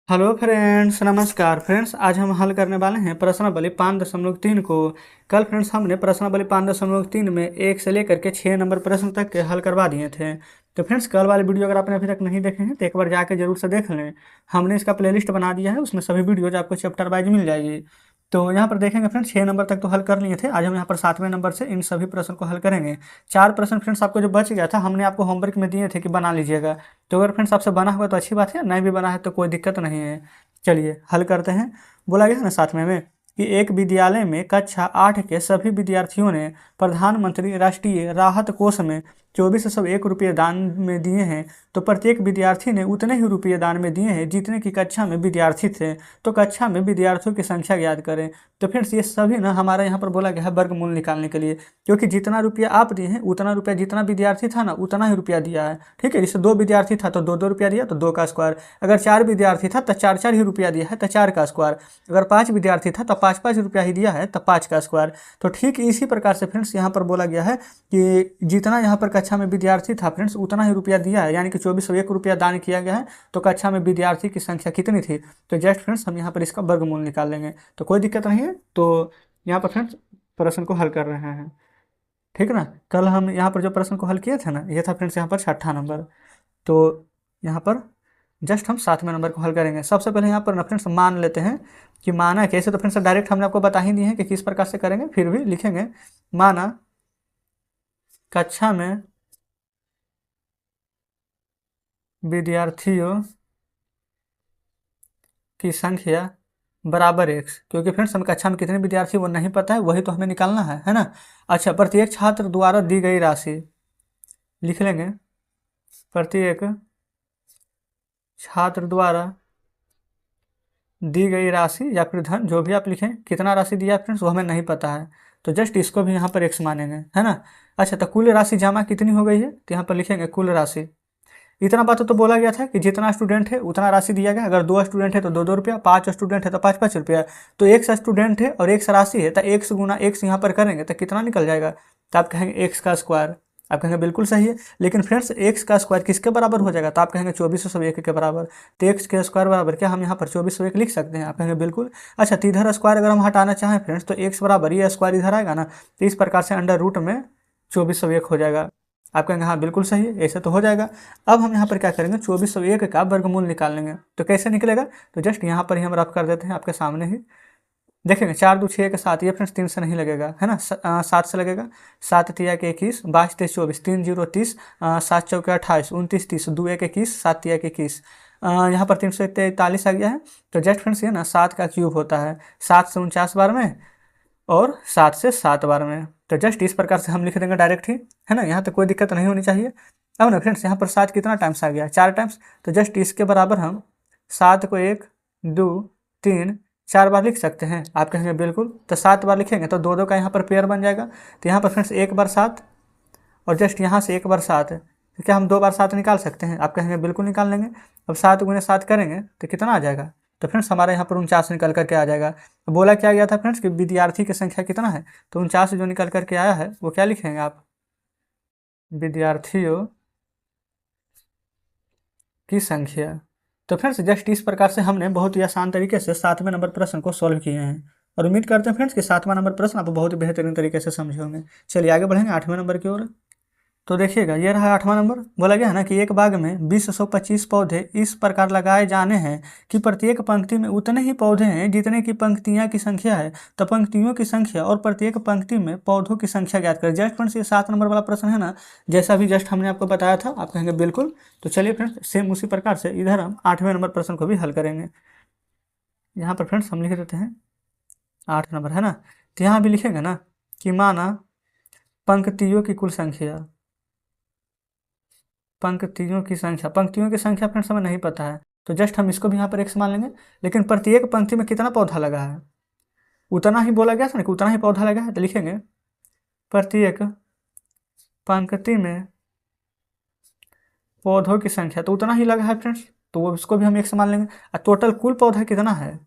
Hello friends, नमस्कार friends. आज हम हल करने वाले हैं प्रश्नावली 5.3 को। कल फ्रेंड्स हमने प्रश्नावली 5.3 में 1 से लेकर के 6 नंबर प्रश्न तक के हल करवा दिए थे। तो फ्रेंड्स कल वाले वीडियो अगर आपने अभी तक नहीं देखे हैं तो एक बार जाके जरूर से देख लें। हमने इसका प्लेलिस्ट बना दिया है, उसमें सभी वीडियोज आपको चैप्टर वाइज मिल जाएगी। तो यहाँ पर देखेंगे फ्रेंड्स 6 नंबर तक तो हल कर लिए थे। आज हम यहाँ पर 7वें नंबर से इन सभी प्रश्न को हल करेंगे। 4 प्रश्न फ्रेंड्स आपको जो बच गया था हमने आपको होमवर्क में दिए थे कि बना लीजिएगा। तो अगर फ्रेंड्स आपसे बना हुआ तो अच्छी बात है, नहीं भी बना है तो कोई दिक्कत नहीं है। चलिए हल करते हैं। बोला गया है ना 7वें में कि एक विद्यालय में कक्षा 8 के सभी विद्यार्थियों ने प्रधानमंत्री राष्ट्रीय राहत कोष में 2401 रुपये दान में दिए हैं। तो प्रत्येक विद्यार्थी ने उतने ही रुपये दान में दिए हैं जितने की कक्षा में विद्यार्थी थे। तो कक्षा में विद्यार्थियों की संख्या ज्ञात करें। तो फ्रेंड्स ये सभी ना हमारा यहाँ पर बोला गया है वर्गमूल निकालने के लिए, क्योंकि जितना रुपया आप दिए हैं उतना रुपया जितना विद्यार्थी था ना उतना ही रुपया दिया है। ठीक है, जैसे 2 विद्यार्थी था तो 2 रुपया दिया तो 2 का स्क्वायर। अगर 4 विद्यार्थी था तो 4 ही रुपया दिया है तो 4 का स्क्वायर। अगर 5 विद्यार्थी था तो 5 रुपया ही दिया है तो 5 का स्क्वायर। तो ठीक इसी प्रकार से फ्रेंड्स यहाँ पर बोला गया है कि जितना यहाँ पर कक्षा में विद्यार्थी था फ्रेंड्स उतना ही रुपया दिया है, यानी कि 2401 रुपया दान किया गया है। तो कक्षा में विद्यार्थी की संख्या कितनी थी, तो जस्ट फ्रेंड्स हम यहाँ पर इसका वर्गमूल निकाल लेंगे, तो कोई दिक्कत नहीं है। तो यहाँ पर फ्रेंड्स प्रश्न को हल कर रहे हैं, ठीक है ना। कल हम यहाँ पर जो प्रश्न को हल किए थे ना, ये था फ्रेंड्स यहाँ पर 6ठा नंबर। तो यहाँ पर जस्ट हम 7वें नंबर को हल करेंगे। सबसे पहले यहाँ पर ना फ्रेंड्स मान लेते हैं कि माना कैसे। तो फ्रेंड्स डायरेक्ट हमने आपको बता ही दिए हैं कि किस प्रकार से करेंगे, फिर भी लिखेंगे। माना कक्षा में विद्यार्थियों की संख्या बराबर x, क्योंकि फ्रेंड्स हमें कक्षा में कितने विद्यार्थी वो नहीं पता है, वही तो हमें निकालना है ना। अच्छा, प्रत्येक छात्र द्वारा दी गई राशि लिख लेंगे। प्रत्येक छात्र द्वारा दी गई राशि या फिर धन, जो भी आप लिखें, कितना राशि दिया फ्रेंड्स वो हमें नहीं पता है, तो जस्ट इसको भी यहाँ पर x मानेंगे, है ना। अच्छा, तो कुल राशि जमा कितनी हो गई है, तो यहाँ पर लिखेंगे कुल राशि। इतना बात तो बोला गया था कि जितना स्टूडेंट है उतना राशि दिया गया। अगर 2 स्टूडेंट है तो 2 रुपया, 5 स्टूडेंट है तो 5 रुपया। तो एक स्टूडेंट है और एक राशि है, तो x गुना x यहाँ पर करेंगे तो कितना निकल जाएगा, तो आप कहेंगे x का स्क्वायर। आप कहेंगे बिल्कुल सही है, लेकिन फ्रेंड्स x का स्क्वायर किसके बराबर हो जाएगा, तो आप कहेंगे 2401 के बराबर। तो x के स्क्वायर बराबर क्या हम यहाँ पर 2401 लिख सकते हैं, आप कहेंगे बिल्कुल। अच्छा, तो इधर स्क्वायर अगर हम हटाना चाहें फ्रेंड्स तो x बराबर ये स्क्वायर इधर आएगा ना, तो इस प्रकार से अंडर रूट में 2401 हो जाएगा। आप कहेंगे हाँ बिल्कुल सही है, ऐसे तो हो जाएगा। अब हम यहाँ पर क्या करेंगे, 2401 का वर्गमूल निकाल लेंगे। तो कैसे निकलेगा, तो जस्ट यहाँ पर ही हम रफ कर देते हैं आपके सामने ही। देखेंगे 4 2 6 के 7, ये फ्रेंड्स 3 से नहीं लगेगा, है ना। 7 से लगेगा। 7 तिया के 21, 22 23 24, 3 0 30, 7 चौके 28, 29 30, 2 1 21, 7 तिया के 21। यहाँ पर 343 आ गया है। तो जस्ट फ्रेंड्स ये ना 7 का क्यूब होता है, 7 से 49 बार में और 7 से 7 बार में। तो जस्ट इस प्रकार से हम लिख देंगे डायरेक्ट ही, है ना। यहाँ तक कोई दिक्कत नहीं होनी चाहिए। अब ना फ्रेंड्स यहाँ पर 7 कितना टाइम्स आ गया, 4 टाइम्स। तो जस्ट इसके बराबर हम 7 को 1 2 3 4 बार लिख सकते हैं। आप कहेंगे बिल्कुल, तो 7 बार लिखेंगे तो 2 2 का यहाँ पर पेयर बन जाएगा। तो यहाँ पर फ्रेंड्स 1 बार 7 और जस्ट यहाँ से 1 बार 7 है, तो क्या हम 2 बार 7 निकाल सकते हैं, आप कहेंगे बिल्कुल निकाल लेंगे। अब 7 गुने 7 करेंगे तो कितना आ जाएगा, तो फ्रेंड्स हमारे यहाँ पर 49 निकल करके आ जाएगा। तो बोला क्या गया था फ्रेंड्स कि विद्यार्थी की संख्या कितना है, तो 49 जो निकल करके आया है वो क्या लिखेंगे आप, विद्यार्थियों की संख्या। तो फ्रेंड्स जस्ट इस प्रकार से हमने बहुत ही आसान तरीके से 7वें नंबर प्रश्न को सॉल्व किए हैं, और उम्मीद करते हैं फ्रेंड्स कि 7वां नंबर प्रश्न आप बहुत ही बेहतरीन तरीके से समझे होंगे। चलिए आगे बढ़ेंगे 8वें नंबर की ओर। तो देखिएगा ये रहा 8वां नंबर। बोला गया है ना कि एक बाग में 20-125 पौधे इस प्रकार लगाए जाने हैं कि प्रत्येक पंक्ति में उतने ही पौधे हैं जितने की पंक्तियां की संख्या है। तो पंक्तियों की संख्या और प्रत्येक पंक्ति में पौधों की संख्या ज्ञात करें। जस्ट फ्रेंड्स ये 7 नंबर वाला प्रश्न है ना, जैसा भी जस्ट हमने आपको बताया था, आप कहेंगे बिल्कुल। तो चलिए फ्रेंड्स सेम उसी प्रकार से इधर हम 8वें नंबर प्रश्न को भी हल करेंगे। यहाँ पर फ्रेंड्स हम लिख देते हैं 8 नंबर, है ना। तो यहाँ भी लिखेंगे ना कि माना पंक्तियों की कुल संख्या, पंक्तियों की संख्या फ्रेंड्स हमें नहीं पता है, तो जस्ट हम इसको भी यहाँ पर x मान लेंगे। लेकिन प्रत्येक पंक्ति में कितना पौधा लगा है उतना ही बोला गया था ना कि उतना ही पौधा लगा है, तो लिखेंगे प्रत्येक पंक्ति में पौधों की संख्या, तो उतना ही लगा है फ्रेंड्स, तो वो उसको भी हम x मान लेंगे। और टोटल कुल पौधा कितना है,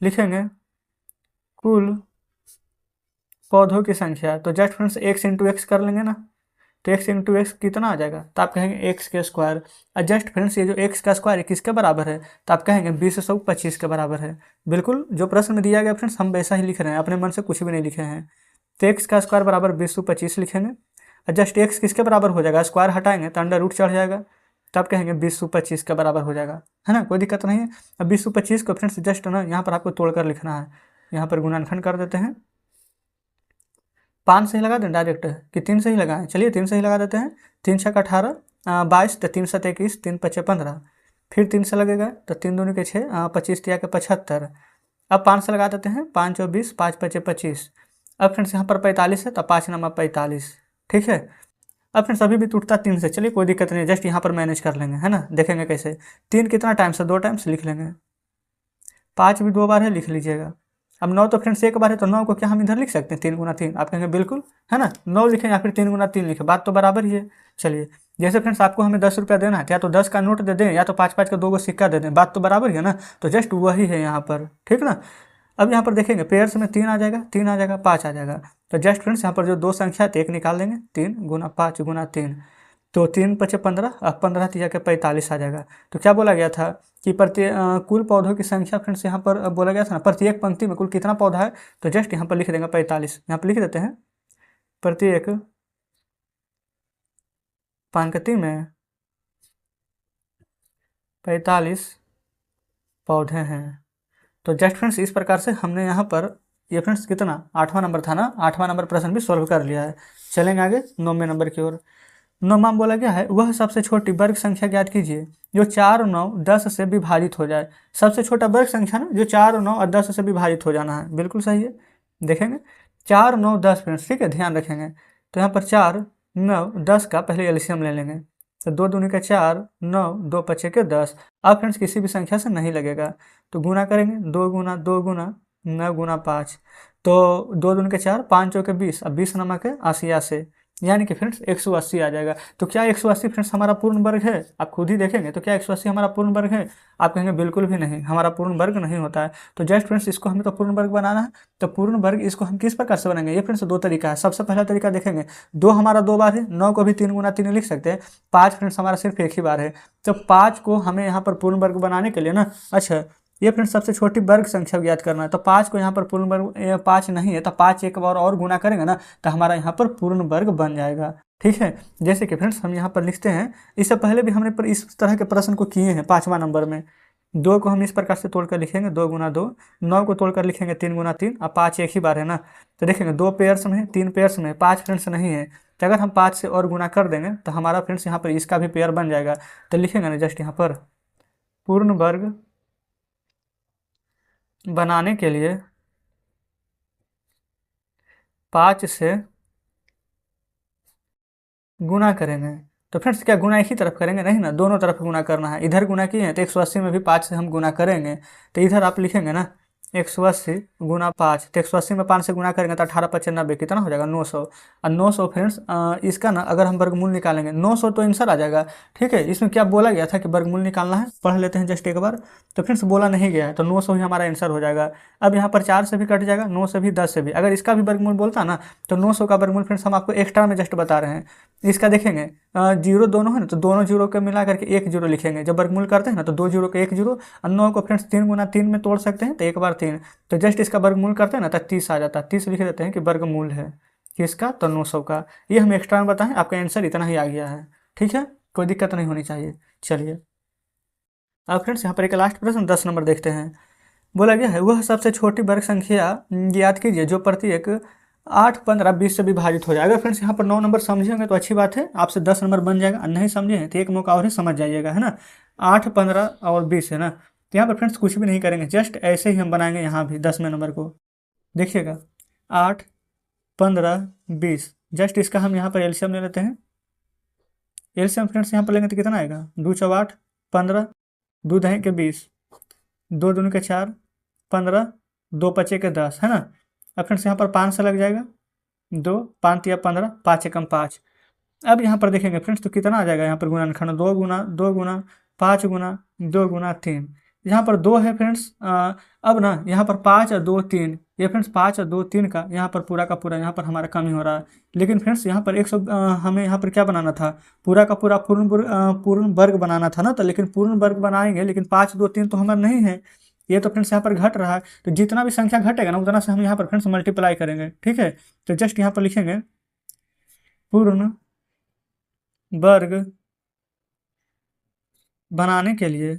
लिखेंगे कुल पौधों की संख्या। तो just friends x into x कर लेंगे ना, तो x इंटू एक्स कितना आ जाएगा, तो आप कहेंगे एक्स के स्क्वायर। जस्ट फ्रेंड्स ये जो एक्स का स्क्वायर है किसके बराबर है, तो आप कहेंगे 20/25 के बराबर है। बिल्कुल जो प्रश्न में दिया गया फ्रेंड्स हम वैसा ही लिख रहे हैं, अपने मन से कुछ भी नहीं लिखे हैं। तो एक्स का स्क्वायर बराबर 20/25 लिखेंगे। जस्ट एक्स किसके बराबर हो जाएगा, स्क्वायर हटाएंगे तो अंडर रूट चढ़ जाएगा, तो आप कहेंगे 20/25 के बराबर हो जाएगा, है ना, कोई दिक्कत नहीं है। अब 20/25 को फ्रेंड्स जस्ट ना यहाँ पर आपको तोड़कर लिखना है, यहाँ पर गुणनखंड कर देते हैं। 5 से ही लगा दें डायरेक्ट कि 3 से ही लगाएं, चलिए 3 से ही लगा देते हैं। 3 छक 18, 22, तो 3 7 21, 3 5 15, फिर 3 से लगेगा तो 3 दूनी के 6, 25 तिया के 75। अब 5 से लगा देते हैं, 5 चौ 20, 5 5 25। अब फ्रेंड्स यहाँ पर 45 है तो 5 नामा 45, ठीक है। अब फ्रेंड्स अभी भी टूटता 3 से, चलिए कोई दिक्कत नहीं, जस्ट यहाँ पर मैनेज कर लेंगे, है ना, देखेंगे कैसे। 3 कितना टाइम से, 2 टाइम से लिख लेंगे। 5 भी 2 बार है, लिख लीजिएगा। अब 9 तो फ्रेंड्स 1 बार है, तो 9 को क्या हम इधर लिख सकते हैं 3 गुना 3, आप कहेंगे बिल्कुल, है ना, 9 लिखें या फिर 3 गुना 3 लिखें, बात तो बराबर ही है। चलिए जैसे फ्रेंड्स आपको हमें 10 रुपया देना है, या तो 10 का नोट दे दें या तो 5 5 का 2 सिक्का दे दें, बात तो बराबर ही है ना, तो जस्ट वही है यहाँ पर, ठीक ना। अब यहाँ पर देखेंगे पेयर्स में 3 आ जाएगा, 3 आ जाएगा, 5 आ जाएगा, तो जस्ट फ्रेंड्स यहाँ पर जो 2 संख्या है 1 निकाल देंगे, 3 गुना 5 गुना 3, तो 3 5 15, अब 15 तिया के 45 आ जाएगा। तो क्या बोला गया था कि कुल पौधों की संख्या फ्रेंड्स यहाँ पर बोला गया था ना, प्रत्येक पंक्ति में कुल कितना पौधा है, तो जस्ट यहाँ पर लिख देंगे 45, यहाँ पर लिख देते हैं प्रत्येक पंक्ति में 45 पौधे हैं। तो जस्ट फ्रेंड्स इस प्रकार से हमने यहाँ पर ये फ्रेंड्स कितना 8वां नंबर था ना, 8वां नंबर प्रश्न भी सॉल्व कर लिया है। चलेंगे आगे 9वें नंबर की ओर। 9वां बोला गया है वह सबसे छोटी वर्ग संख्या ज्ञात कीजिए जो 4, 9, 10 से विभाजित हो जाए। सबसे छोटा वर्ग संख्या ना जो 4, 9 और 10 से विभाजित हो जाना है, बिल्कुल सही है। देखेंगे 4, 9, 10 फ्रेंड्स, ठीक है, ध्यान रखेंगे। तो यहाँ पर 4, 9, 10 का पहले एलसीएम ले लेंगे, तो 2 दूनी का 4, 9, 2 पचे के 10। अब फ्रेंड्स किसी भी संख्या से नहीं लगेगा, तो गुना करेंगे, 2 गुना 2 गुना 9 गुना 5, तो 2 दूनी के 4, 5 चौके 20, अब 20 नमा के 80 से, यानी कि फ्रेंड्स 180 आ जाएगा। तो क्या 180 फ्रेंड्स हमारा पूर्ण वर्ग है, आप खुद ही देखेंगे, तो क्या 180 हमारा पूर्ण वर्ग है, आप कहेंगे बिल्कुल भी नहीं, हमारा पूर्ण वर्ग नहीं होता है। तो जस्ट फ्रेंड्स इसको हमें तो पूर्ण वर्ग बनाना है, तो पूर्ण वर्ग इसको हम किस प्रकार से बनाएंगे, ये फ्रेंड्स 2 तरीका है। सबसे पहला तरीका देखेंगे, 2 हमारा 2 बार है, 9 को भी 3 गुना 3 लिख सकते हैं, 5 फ्रेंड्स हमारा सिर्फ 1 ही बार है, तो 5 को हमें यहाँ पर पूर्ण वर्ग बनाने के लिए ना, अच्छा ये फ्रेंड्स सबसे छोटी वर्ग संख्या ज्ञात करना है, तो 5 को यहाँ पर पूर्ण वर्ग 5 नहीं है, तो 5 एक बार और गुना करेंगे ना, तो हमारा यहाँ पर पूर्ण वर्ग बन जाएगा, ठीक है। जैसे कि फ्रेंड्स हम यहाँ पर लिखते हैं, इससे पहले भी हमने पर इस तरह के प्रश्न को किए हैं 5वां नंबर में। 2 को हम इस प्रकार से तोड़कर लिखेंगे, 2 गुना 2, 9 को तोड़कर लिखेंगे 3 गुना 3, अब 5 एक ही बार है ना, तो देखेंगे 2 पेयर्स में है, 3 पेयर्स में, 5 फ्रेंड्स नहीं है, तो अगर हम 5 से और गुना कर देंगे तो हमारा फ्रेंड्स यहाँ पर इसका भी पेयर बन जाएगा। तो लिखेंगे ना जस्ट यहाँ पर पूर्ण वर्ग बनाने के लिए 5 से गुना करेंगे। तो फ्रेंड्स क्या गुना एक ही तरफ करेंगे, नहीं ना, दोनों तरफ गुना करना है। इधर गुना किए हैं तो 180 में भी 5 से हम गुना करेंगे, तो इधर आप लिखेंगे ना 180 गुना 5, तो 180 में 5 से गुना करेंगे तो 18 5 90 कितना हो जाएगा 900। और 900 फ्रेंड्स इसका ना अगर हम वर्गमूल निकालेंगे 900 तो आंसर आ जाएगा, ठीक है। इसमें क्या बोला गया था कि वर्गमूल निकालना है, पढ़ लेते हैं जस्ट एक बार। तो फ्रेंड्स बोला नहीं गया है, तो 900 ही हमारा आंसर हो जाएगा। अब यहाँ पर 4 से भी कट जाएगा, 9 से भी, 10 से भी, अगर इसका भी वर्गमूल बोलता ना तो 900 का वर्गमूल फ्रेंड्स हम आपको एक्स्ट्रा में जस्ट बता रहे हैं। इसका देखेंगे जीरो दोनों है ना, तो दोनों जीरो के मिला करके 1 जीरो लिखेंगे। जब वर्गमूल करते हैं ना तो 2 जीरो के 1 जीरो, और 9 को फ्रेंड्स 3 गुना 3 में तोड़ सकते हैं, तो 1 बार 3, तो जस्ट इसका वर्गमूल करते हैं ना तो 30 आ जाता है। 30 लिख देते हैं कि वर्गमूल है किसका, तो 900 का। ये हम एक्स्ट्रा में बताएं, आपका आंसर इतना ही आ गया है, ठीक है, कोई दिक्कत नहीं होनी चाहिए। चलिए अब फ्रेंड्स यहाँ पर एक लास्ट प्रश्न 10 नंबर देखते हैं। बोला गया है वह सबसे छोटी वर्ग संख्या याद कीजिए जो प्रत्येक 8, 15, 20 से विभाजित हो जाए। अगर फ्रेंड्स यहाँ पर 9 नंबर समझेंगे तो अच्छी बात है, आपसे 10 नंबर बन जाएगा, नहीं समझे तो एक मौका और ही समझ जाइएगा, है ना। 8, 15 और 20 है ना, तो यहाँ पर फ्रेंड्स कुछ भी नहीं करेंगे, जस्ट ऐसे ही हम बनाएंगे यहाँ भी 10वें नंबर को। देखिएगा 8, 15, 20, जस्ट इसका हम यहाँ पर एलसीएम ले लेते हैं। एलसीएम फ्रेंड्स यहाँ पर लेंगे तो कितना आएगा, 2 चौ 8, 15, 2 दहें के 20, 2 दूनी के 4, 15, 2 पचे के 10, है ना। अब फ्रेंड्स यहाँ पर 5 से लग जाएगा, 2, 5 या 15, 5 एकम 5। अब यहाँ पर देखेंगे फ्रेंड्स तो कितना आ जाएगा, यहाँ पर गुणनखंड 2 गुना 2 गुना 5 गुना 2 गुना 3, यहाँ पर 2 है फ्रेंड्स। अब ना यहाँ पर 5 और 2 3, ये फ्रेंड्स 5 और 2 3 का यहाँ पर पूरा का पूरा यहाँ पर हमारा कम ही हो रहा है। लेकिन फ्रेंड्स यहाँ पर 100 हमें यहाँ पर क्या बनाना था, पूरा का पूरा पूर्ण वर्ग बनाना था ना। तो लेकिन पूर्ण वर्ग बनाएंगे, लेकिन 5 2 3 तो हमारा नहीं है, ये तो फ्रेंड्स यहाँ पर घट रहा है। तो जितना भी संख्या घटेगा ना उतना से हम यहाँ पर फ्रेंड्स मल्टीप्लाई करेंगे, ठीक है। तो जस्ट यहाँ पर लिखेंगे पूर्ण वर्ग बनाने के लिए,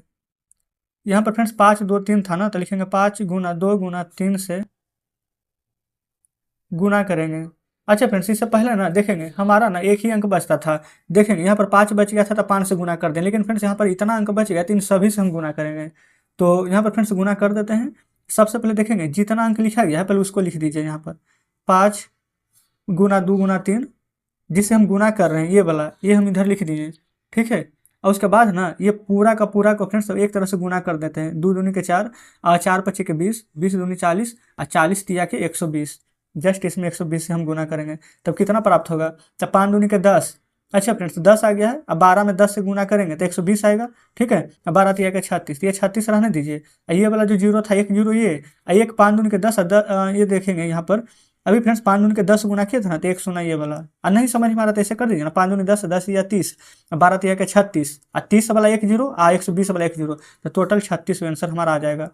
यहाँ पर फ्रेंड्स 5 2 3 था ना, तो लिखेंगे 5 गुना 2 गुना 3 से गुना करेंगे। अच्छा फ्रेंड्स, इससे पहले ना देखेंगे हमारा ना एक ही अंक बचता था। देखेंगे यहाँ पर 5 बच गया था तो 5 से गुना कर दें, लेकिन फ्रेंड्स यहाँ पर इतना अंक बच गया तो इन सभी से हम गुना करेंगे। तो यहाँ पर फ्रेंड्स गुना कर देते हैं। सबसे पहले देखेंगे जितना अंक लिखा गया है पहले उसको लिख दीजिए यहाँ पर, 5 गुना 2 गुना 3, जिससे हम गुना कर रहे हैं ये वाला, ये हम इधर लिख दिए, ठीक है। और उसके बाद ना ये पूरा का पूरा को फ्रेंड्स एक तरह से गुना कर देते हैं। 2 दूनी के 4 और 4 पच्चे के 20, 20 दूनी 40 और 40 तिया के 120। जस्ट इसमें 120 से हम गुना करेंगे तब कितना प्राप्त होगा, तब 5 दूनी के 10। अच्छा फ्रेंड्स 10 आ गया है। अब 12 में 10 से गुना करेंगे तो 120 आएगा, ठीक है। अब 12 तिया के 36, ये 36 रहने दीजिए। ये वाला जो जीरो था, एक जीरो ये, एक 5 दूनी के 10 ये देखेंगे यहाँ पर अभी फ्रेंड्स 5 दूनी के 10 गुना किए थे ना, तो 1 सुना ये वाला। और नहीं समझ में आ रहा तो ऐसे कर दीजिए ना, 5 दूनी 10, 10 या 30, 12 तिया के 36 और 30 वाला 1 जीरो और 120 वाला 1 जीरो, तो टोटल 36 आंसर हमारा आ जाएगा।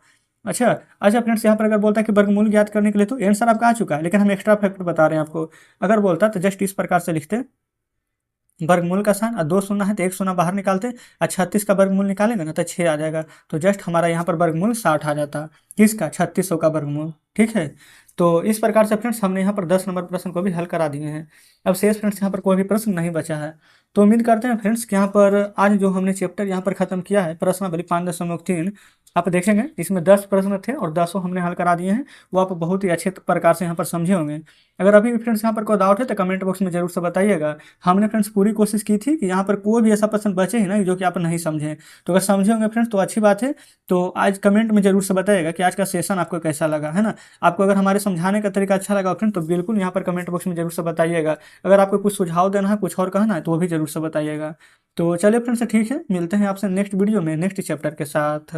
अच्छा अच्छा फ्रेंड्स, यहाँ पर अगर बोलता है कि वर्गमूल ज्ञात करने के लिए, तो आंसर आपका आ चुका है, लेकिन हम एक्स्ट्रा फैक्टर बता रहे हैं आपको। अगर बोलता तो जस्ट इस प्रकार से लिखते, वर्गमूल का स्थान 2 शून्य है तो 1 शून्य बाहर निकालते, और 36 का वर्गमूल निकालेंगे ना तो 6 आ जाएगा। तो जस्ट हमारा यहाँ पर वर्गमूल 60 आ जाता, किसका, 3600 का वर्गमूल, ठीक है। तो इस प्रकार से फ्रेंड्स हमने यहाँ पर 10 नंबर प्रश्न को भी हल करा दिए हैं। अब शेष फ्रेंड्स यहाँ पर कोई भी प्रश्न नहीं बचा है। तो उम्मीद करते हैं फ्रेंड्स कि यहाँ पर आज जो हमने चैप्टर यहाँ पर खत्म किया है प्रश्नावली 5.3, आप देखेंगे इसमें 10 प्रश्न थे और 10 हमने हल करा दिए हैं। वो आप बहुत ही अच्छे प्रकार से यहाँ पर समझे होंगे। अगर अभी भी फ्रेंड्स यहाँ पर कोई डाउट है तो कमेंट बॉक्स में जरूर से बताइएगा। हमने फ्रेंड्स पूरी कोशिश की थी कि यहाँ पर कोई भी ऐसा प्रश्न बचे ही ना जो कि आप नहीं समझें। तो अगर समझे होंगे फ्रेंड्स तो अच्छी बात है। तो आज कमेंट में जरूर से बताइएगा कि आज का सेशन आपको कैसा लगा, है ना। आपको अगर हमारे समझाने का तरीका अच्छा लगा फ्रेंड तो बिल्कुल यहाँ पर कमेंट बॉक्स में जरूर से बताइएगा। अगर आपको कुछ सुझाव देना है, कुछ और कहना है, तो वो भी जरूर से बताइएगा। तो चलिए फ्रेंड्स ठीक है, मिलते हैं आपसे नेक्स्ट वीडियो में नेक्स्ट चैप्टर के साथ।